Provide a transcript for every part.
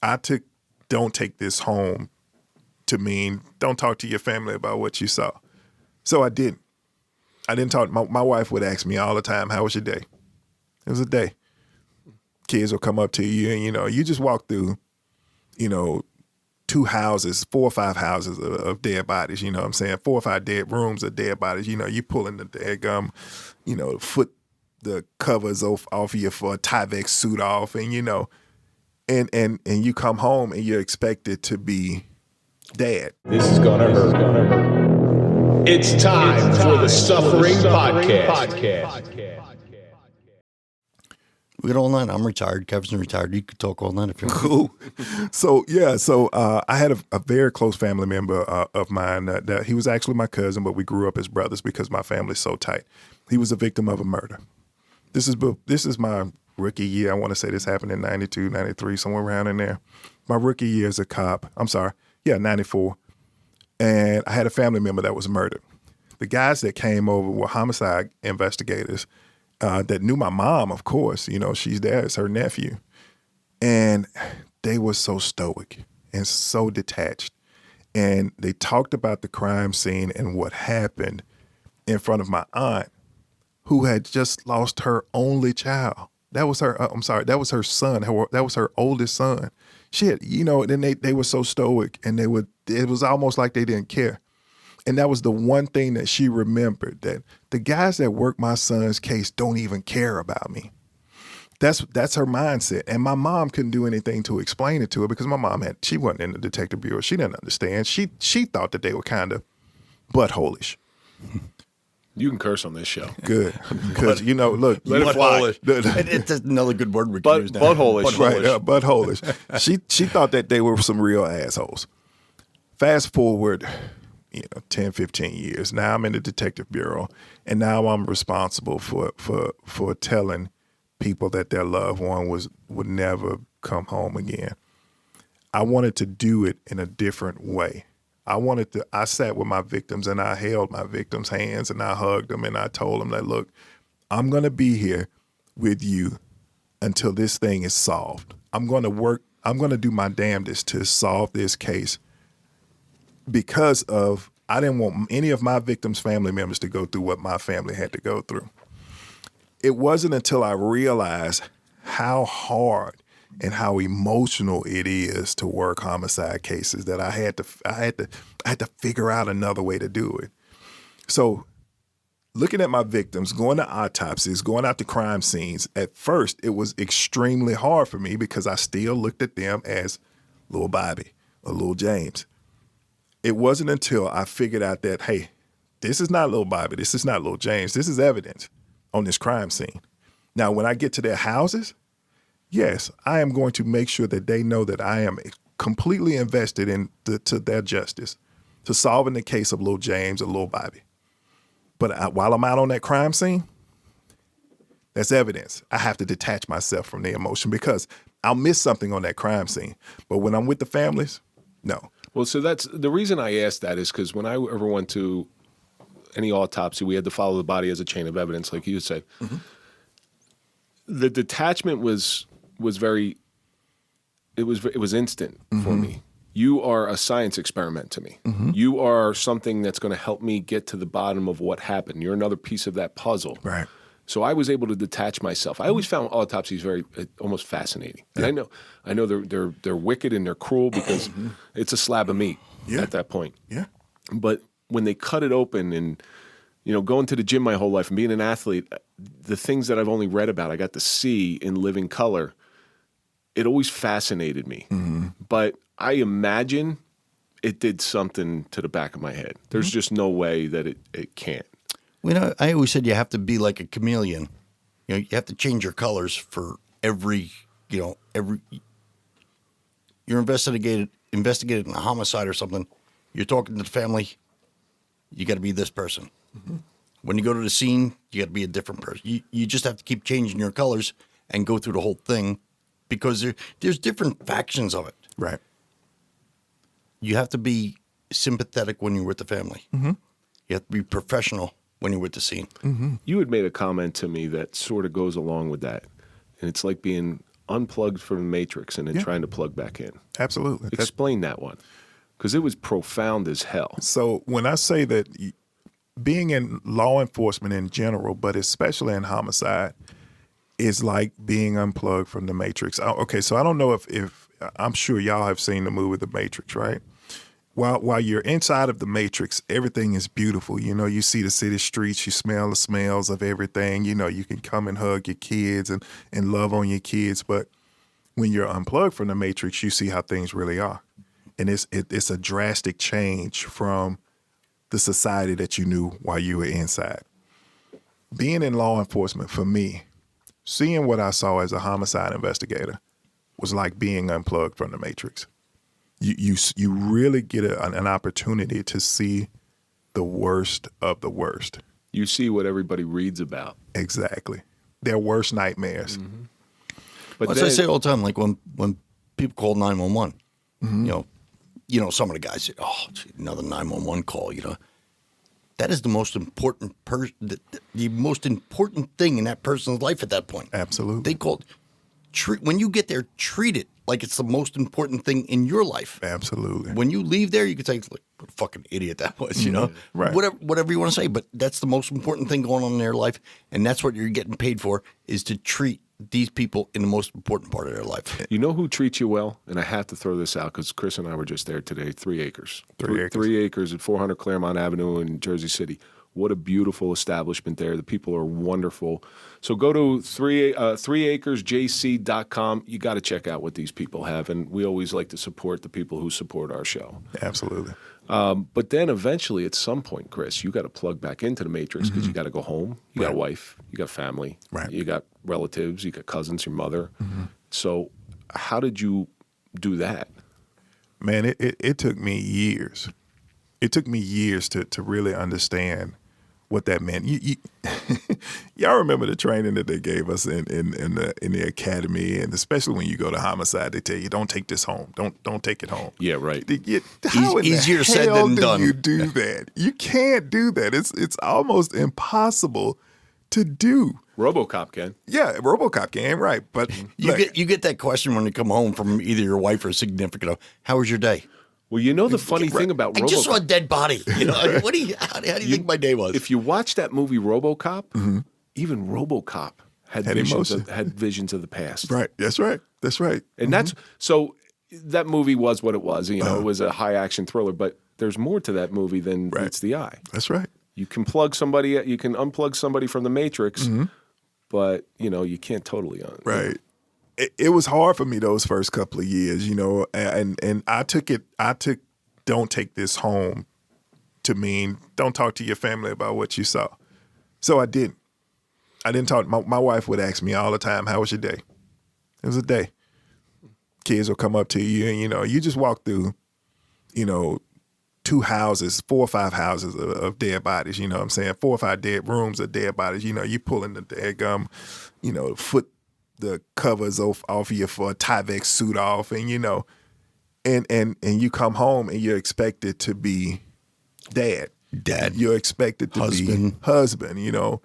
don't take this home to mean don't talk to your family about what you saw. So I didn't. I didn't talk. My wife would ask me all the time, how was your day? It was a day. Kids will come up to you and, you just walk through, 2 houses, 4 or 5 houses of dead bodies, you know what I'm saying? 4 or 5 dead rooms of dead bodies. You pulling the dead gum, the covers off of your Tyvek suit off and, and you come home and you're expected to be dead. This is gonna hurt. It's time for the Suffering Podcast. We got all night. I'm retired. Kevin's retired. You could talk all night if you want. Cool. So I had a very close family member of mine that he was actually my cousin, but we grew up as brothers because my family's so tight. He was a victim of a murder. This is my rookie year. I want to say this happened in 92, 93, somewhere around in there. My rookie year as a cop. 94. And I had a family member that was murdered. The guys that came over were homicide investigators that knew my mom, of course. She's there. It's her nephew. And they were so stoic and so detached. And they talked about the crime scene and what happened in front of my aunt, who had just lost her only child. That was her, that was her son. That was her oldest son. Then they were so stoic and it was almost like they didn't care. And that was the one thing that she remembered, that the guys that work my son's case don't even care about me. That's her mindset. And my mom couldn't do anything to explain it to her because my mom she wasn't in the detective bureau. She didn't understand. She thought that they were kind of butthole-ish. You can curse on this show. Good. Because, look. Let it fly. It's another good word we can use now. Butthole-ish. Right, butthole-ish. She thought that they were some real assholes. Fast forward, 10, 15 years. Now I'm in the detective bureau, and now I'm responsible for telling people that their loved one would never come home again. I wanted to do it in a different way. I sat with my victims and I held my victims' hands and I hugged them and I told them that, look, I'm going to be here with you until this thing is solved. I'm going to do my damnedest to solve this case because I didn't want any of my victims' family members to go through what my family had to go through. It wasn't until I realized how hard and how emotional it is to work homicide cases that I had to figure out another way to do it. So looking at my victims, going to autopsies, going out to crime scenes, at first it was extremely hard for me because I still looked at them as Lil Bobby or Lil James. It wasn't until I figured out that, hey, this is not Lil Bobby, this is not Lil James, this is evidence on this crime scene. Now, when I get to their houses, yes, I am going to make sure that they know that I am completely invested to their justice, to solving the case of Lil James or Lil Bobby. But while I'm out on that crime scene, that's evidence. I have to detach myself from the emotion because I'll miss something on that crime scene. But when I'm with the families, no. Well, so that's the reason I asked that is because when I ever went to any autopsy, we had to follow the body as a chain of evidence, like you said. Mm-hmm. The detachment was very, it was instant for me. You are a science experiment to me. Mm-hmm. You are something that's going to help me get to the bottom of what happened. You're another piece of that puzzle. Right. So I was able to detach myself. I always found autopsies very almost fascinating. And I know they're wicked and they're cruel because it's a slab of meat at that point. Yeah. But when they cut it open and going to the gym my whole life and being an athlete, the things that I've only read about, I got to see in living color. It always fascinated me. Mm-hmm. But I imagine it did something to the back of my head. There's just no way that it can't. I always said you have to be like a chameleon. You have to change your colors for every you're investigated in a homicide or something. You're talking to the family. You got to be this person. Mm-hmm. When you go to the scene, you got to be a different person. You just have to keep changing your colors and go through the whole thing because there's different factions of it. Right. You have to be sympathetic when you're with the family. Mm-hmm. You have to be professional when you're with the scene. Mm-hmm. You had made a comment to me that sort of goes along with that. And it's like being unplugged from the matrix and then Yeah. trying to plug back in. Absolutely. Explain that one, because it was profound as hell. So when I say that being in law enforcement in general, but especially in homicide, is like being unplugged from the matrix. Okay, so I don't know if I'm sure y'all have seen the movie The Matrix, right? While you're inside of the matrix, everything is beautiful. You know, you see the city streets, you smell the smells of everything. You know, you can come and hug your kids and love on your kids. But when you're unplugged from the matrix, you see how things really are. And it's a drastic change from the society that you knew while you were inside. Being in law enforcement, for me, seeing what I saw as a homicide investigator was like being unplugged from the matrix. You really get an opportunity to see the worst of the worst. You see what everybody reads about. Exactly. Their worst nightmares. Mm-hmm. But As I say all the time, like when people call 911, you know, some of the guys say, "Oh, gee, another 911 call." You know, that is the most important the most important thing in that person's life at that point. Absolutely. They called. When you get there, treat it like it's the most important thing in your life. Absolutely. When you leave there, you can say, "Look, what a fucking idiot that was," you know, Right. Whatever you want to say. But that's the most important thing going on in their life, and that's what you're getting paid for, is to treat these people in the most important part of their life. You know who treats you well? And I have to throw this out because Chris and I were just there today. 3 acres. 3 acres. 3 acres at 400 Claremont Avenue in Jersey City. What a beautiful establishment there. The people are wonderful. So go to 3acresjc.com. You got to check out what these people have. And we always like to support the people who support our show. Absolutely. But then eventually at some point, Chris, you got to plug back into the matrix because you got to go home. You got a wife. You got family. Right. You got relatives. You got cousins, your mother. So how did you do that? Man, it took me years. It took me years to really understand what that meant. Y'all remember the training that they gave us in the academy, and especially when you go to homicide, they tell you, don't take this home. Don't take it home. Yeah, right. How in Easier the said hell than do done. you do that? You can't do that. It's almost impossible to do. RoboCop can. Yeah, RoboCop can, right? But You get that question when you come home from either your wife or significant. How was your day? Well, you know the funny thing about I RoboCop. just saw a dead body. You know, how do you think my day was? If you watch that movie RoboCop, even RoboCop had emotion. visions of the past. right, that's right. And that's so that movie was what it was. You know, it was a high action thriller, but there's more to that movie than meets the eye. That's right. You can unplug somebody from the matrix, but you know, you can't totally Right. It was hard for me those first couple of years, you know, and I took don't take this home to mean don't talk to your family about what you saw. So I didn't talk. My wife would ask me all the time, how was your day? It was a day. Kids will come up to you and, you know, you just walk through, you know, 4 or 5 houses of dead bodies, you know what I'm saying? 4 or 5 dead rooms of dead bodies. You know, you pulling the dead gum, you know, the covers off of you for a Tyvek suit off, and you know, and you come home and you're expected to be dad. You're expected to be husband. You know,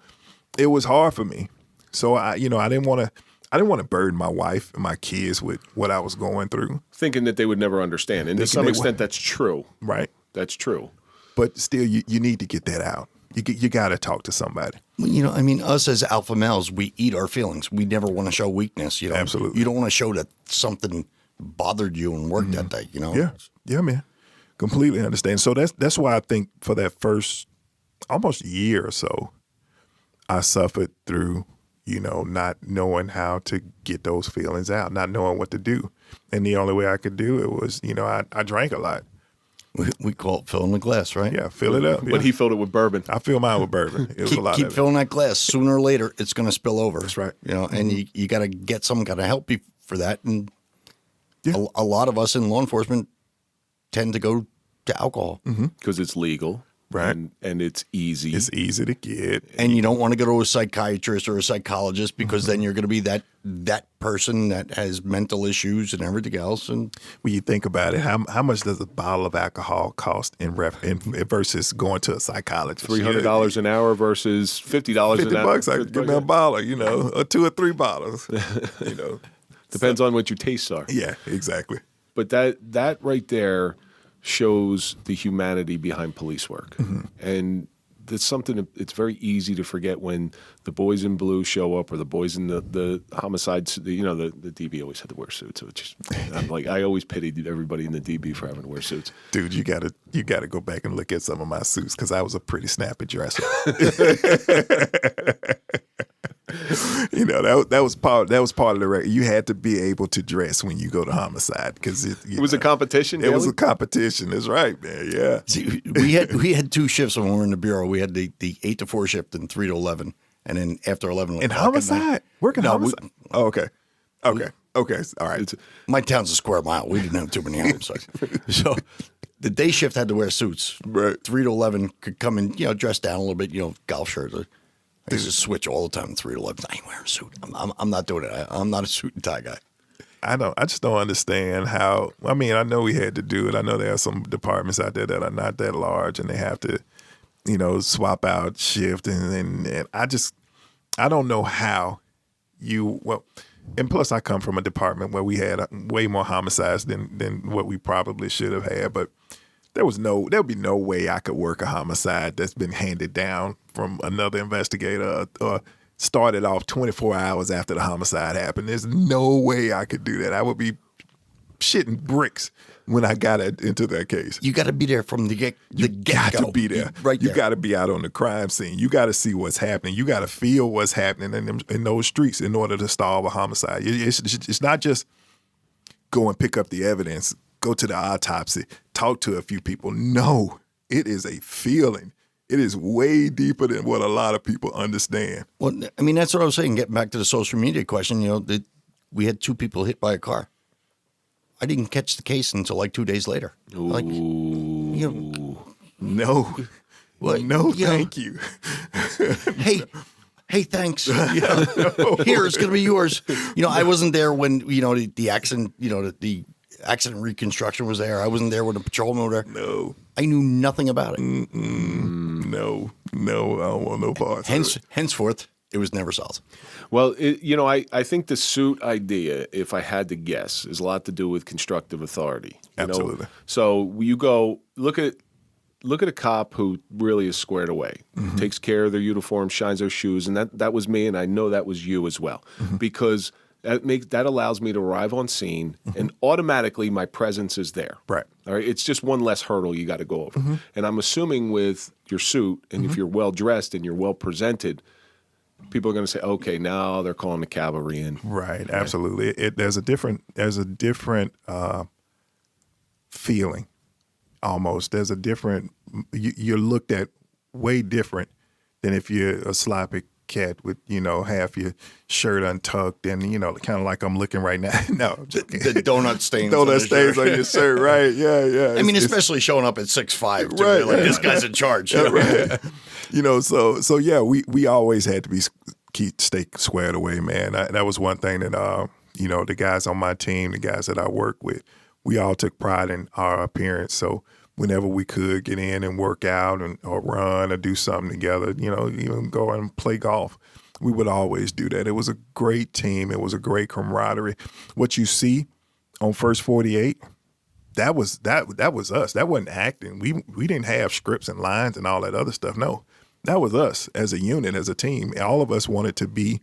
it was hard for me, so I didn't want to burden my wife and my kids with what I was going through, thinking that they would never understand. And to some extent, that's true. Right. That's true. But still, you need to get that out. You got to talk to somebody. Well, you know, I mean, us as alpha males, we eat our feelings. We never want to show weakness. You know, Absolutely. You don't want to show that something bothered you and work that day. You know. Yeah, man. Completely understand. So that's why I think for that first almost year or so, I suffered through, you know, not knowing how to get those feelings out, not knowing what to do, and the only way I could do it was, you know, I drank a lot. We call it filling the glass, right? Yeah, fill it up. But he filled it with bourbon. I fill mine with bourbon. It was a lot keep of it. filling that glass. Sooner or later, it's going to spill over. That's right. You know, and you got to get someone got to help you for that. And Yeah. a lot of us in law enforcement tend to go to alcohol. Because it's legal. Right. And it's easy. It's easy to get. And you don't want to go to a psychiatrist or a psychologist because then you're going to be that person that has mental issues and everything else. And When you think about it, how much does a bottle of alcohol cost in versus going to a psychologist? $300 an hour versus $50 $50 an hour. I could give me a bottle, you know, or 2 or 3 bottles, you know. Depends on what your tastes are. Yeah, exactly. But that right there shows the humanity behind police work. And that's something that it's very easy to forget when the boys in blue show up, or the boys in the homicides. The DB always had to wear suits. So it's just, I'm like, I always pitied everybody in the DB for having to wear suits. Dude, you gotta go back and look at some of my suits because I was a pretty snappy dresser. That was part of the record. You had to be able to dress when you go to homicide because it was a competition. It was a competition. That's right, man. Yeah. See, we had 2 shifts when we were in the bureau. We had the 8 to 4 shift and 3 to 11, and then after 11 in homicide, working homicide. Okay. All right. My town's a square mile. We didn't have too many homicides, so the day shift had to wear suits. Right. 3 to 11 could come in, dress down a little bit, golf shirt. I used to switch all the time. 3 to 11. I ain't wearing a suit. I'm not doing it. I'm not a suit and tie guy. I just don't understand how. I mean, I know we had to do it. I know there are some departments out there that are not that large, and they have to, swap out shift, and I don't know how and plus I come from a department where we had way more homicides than what we probably should have had, but there'll be no way I could work a homicide that's been handed down from another investigator or started off 24 hours after the homicide happened. There's no way I could do that. I would be shitting bricks when I got into that case. You got to be there from the get-go. You got to be there. You got to be out on the crime scene. You got to see what's happening. You got to feel what's happening in those streets in order to solve a homicide. It's not just go and pick up the evidence, go to the autopsy, talk to a few people. No, it is a feeling. It is way deeper than what a lot of people understand. Well, I mean, that's what I was saying. Getting back to the social media question, we had 2 people hit by a car. I didn't catch the case until like 2 days later. Ooh. No. Well, no, thank you. Hey, thanks. Here, it's going to be yours. I wasn't there when, the accident, the accident reconstruction was there. I wasn't there when the patrolman was there. No. I knew nothing about it. No, I don't want no parts. Henceforth, it was never solved. Well, I think the suit idea, if I had to guess, is a lot to do with constructive authority. Absolutely. So you go look at a cop who really is squared away, takes care of their uniform, shines their shoes, and that was me, and I know that was you as well, because that allows me to arrive on scene, and automatically my presence is there. Right. All right. It's just one less hurdle you got to go over. And I'm assuming with your suit, and if you're well dressed and you're well presented, people are going to say, okay, now they're calling the cavalry in. Right. Absolutely. There's a different feeling. Almost. There's a different. You're looked at way different than if you're a sloppy cat with half your shirt untucked and kind of like I'm looking right now. No, I'm joking. The donut stains. On your shirt, right? Yeah. I mean, especially showing up at 6'5", too. Right? Like, this guy's in charge. Right. So yeah, we always had to stay squared away, man. That was one thing that the guys on my team, the guys that I work with, we all took pride in our appearance. So whenever we could get in and work out or run or do something together, even go and play golf, we would always do that. It was a great team. It was a great camaraderie. What you see on First 48, that was us. That wasn't acting. We didn't have scripts and lines and all that other stuff. No, that was us as a unit, as a team. All of us wanted to be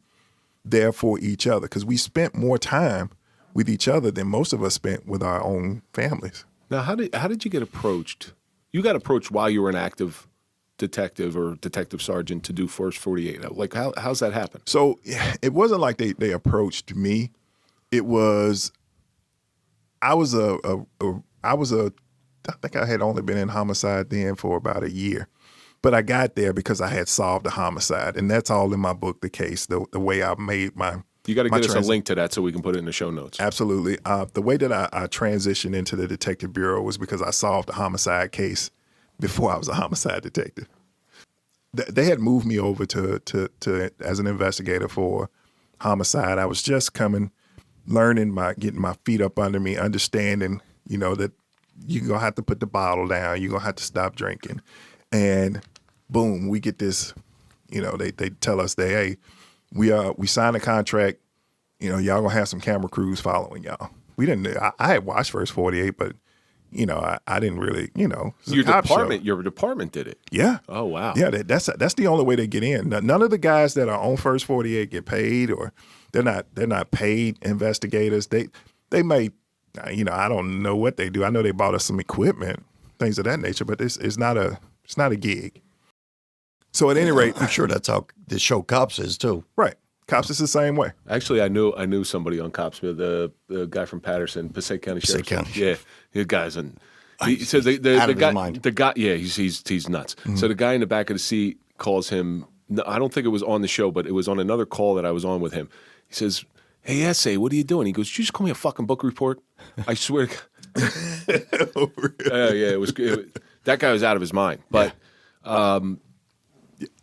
there for each other because we spent more time with each other than most of us spent with our own families. Now, how did you get approached? You got approached while you were an active detective or detective sergeant to do First 48. Like, how's that happen? So it wasn't like they approached me. It was I think I had only been in homicide then for about a year, but I got there because I had solved a homicide, and that's all in my book, the case, the way I made my. You got to get us a link to that so we can put it in the show notes. Absolutely. The way that I transitioned into the detective bureau was because I solved a homicide case before I was a homicide detective. They had moved me over to as an investigator for homicide. I was just learning, getting my feet up under me, understanding, that you're going to have to put the bottle down. You're going to have to stop drinking. And boom, we get this, they tell us that, hey, we signed a contract y'all gonna have some camera crews following y'all. We didn't. I had watched First 48, but I didn't really. It's a Your cop show. department did it. Yeah. Oh wow. Yeah, that's the only way they get in. None of the guys that are on First 48 get paid, or they're not paid investigators. They may, I don't know what they do. I know they bought us some equipment, things of that nature, but it's not a gig. So at any rate, I'm sure that's how the show Cops is too. right. Cops is the same way. Actually, I knew somebody on Cops, the guy from Patterson, Passaic County Sheriff's. County. Yeah, the guy's in. So out of his mind. the guy, yeah, he's nuts. Mm-hmm. So the guy in the back of the seat calls him. No, I don't think it was on the show, but it was on another call that I was on with him. He says, "Hey, Essay, what are you doing?" He goes, "Did you just call me a fucking book report?" I swear. Oh, really? Yeah, that guy was out of his mind. But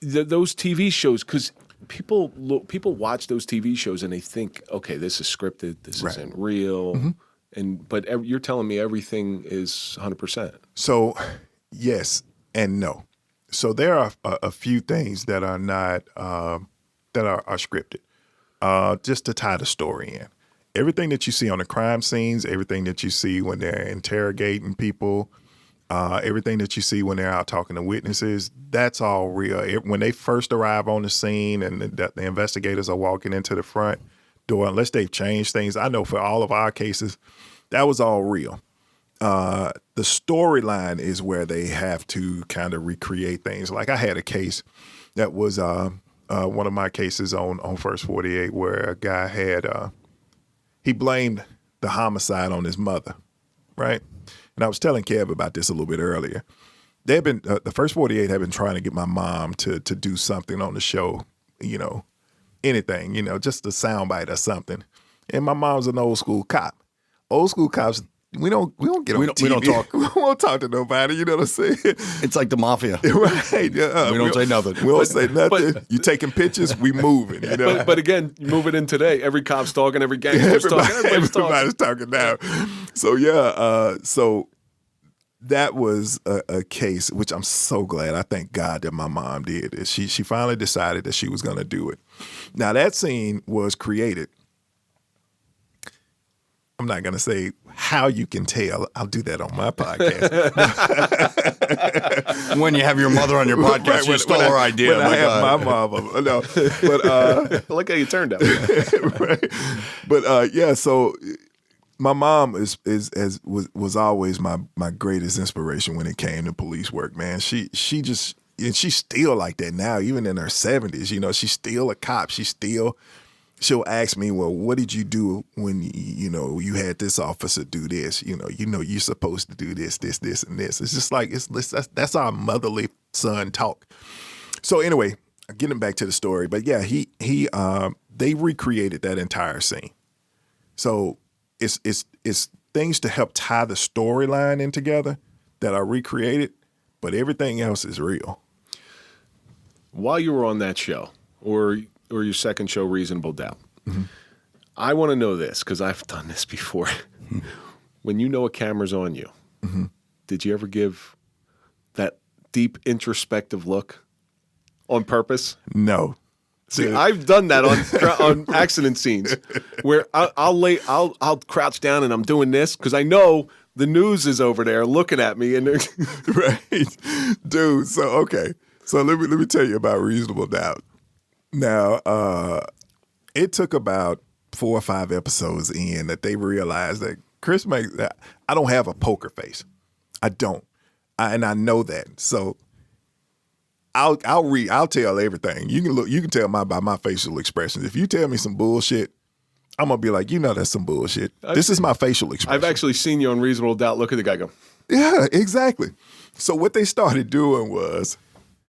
those TV shows, because people watch those TV shows and they think, okay, this is scripted, this isn't real, but you're telling me everything is 100%. So, yes and no. So there are a few things that are not that are scripted, just to tie the story in. Everything that you see on the crime scenes, everything that you see when they're interrogating people, everything that you see when they're out talking to witnesses, that's all real. When they first arrive on the scene and the investigators are walking into the front door, unless they've changed things, I know for all of our cases, that was all real. The storyline is where they have to kind of recreate things. Like I had a case that was one of my cases on First 48 where a guy had, he blamed the homicide on his mother, right? And I was telling Kev about this a little bit earlier. They've been, the First 48 have been trying to get my mom to do something on the show, anything, just a soundbite or something. And my mom's an old school cop. Old school cops, we don't get on TV. We don't talk. We won't talk to nobody. You know what I'm saying? It's like the mafia. Right. Yeah. We don't say nothing. We don't say nothing. You taking pictures, we moving. But again, you move it in today. Every cop's talking, every gangster's talking, everybody's talking now. So so that was a case which I'm so glad. I thank God that my mom did it. She finally decided that she was going to do it. Now that scene was created. I'm not going to say how you can tell. I'll do that on my podcast. When you have your mother on your podcast, Right, you stole her idea. When I have my mom. No, but I like how you turned out. right. But yeah, so my mom was always my greatest inspiration when it came to police work, man. She just, and she's still like that now, even in her 70s. She's still a cop. She'll ask me, well, what did you do when, you had this officer do this? You're supposed to do this, and this. It's just like, that's our motherly son talk. So anyway, getting back to the story, but yeah, they recreated that entire scene. So it's things to help tie the storyline in together that are recreated, but everything else is real. While you were on that show, or your second show, Reasonable Doubt. Mm-hmm. I want to know this because I've done this before. When you know a camera's on you, did you ever give that deep introspective look on purpose? No. See, I've done that on accident scenes where I'll crouch down and I'm doing this because I know the news is over there looking at me and right, dude. So okay, so let me tell you about Reasonable Doubt. Now, it took about 4 or 5 episodes in that they realized that Chris I don't have a poker face. I don't, and I know that. So I'll tell everything. You can tell by my facial expressions. If you tell me some bullshit, I'm gonna be like, that's some bullshit. This is my facial expression. I've actually seen you on Reasonable Doubt. Look at the guy go. Yeah, exactly. So what they started doing was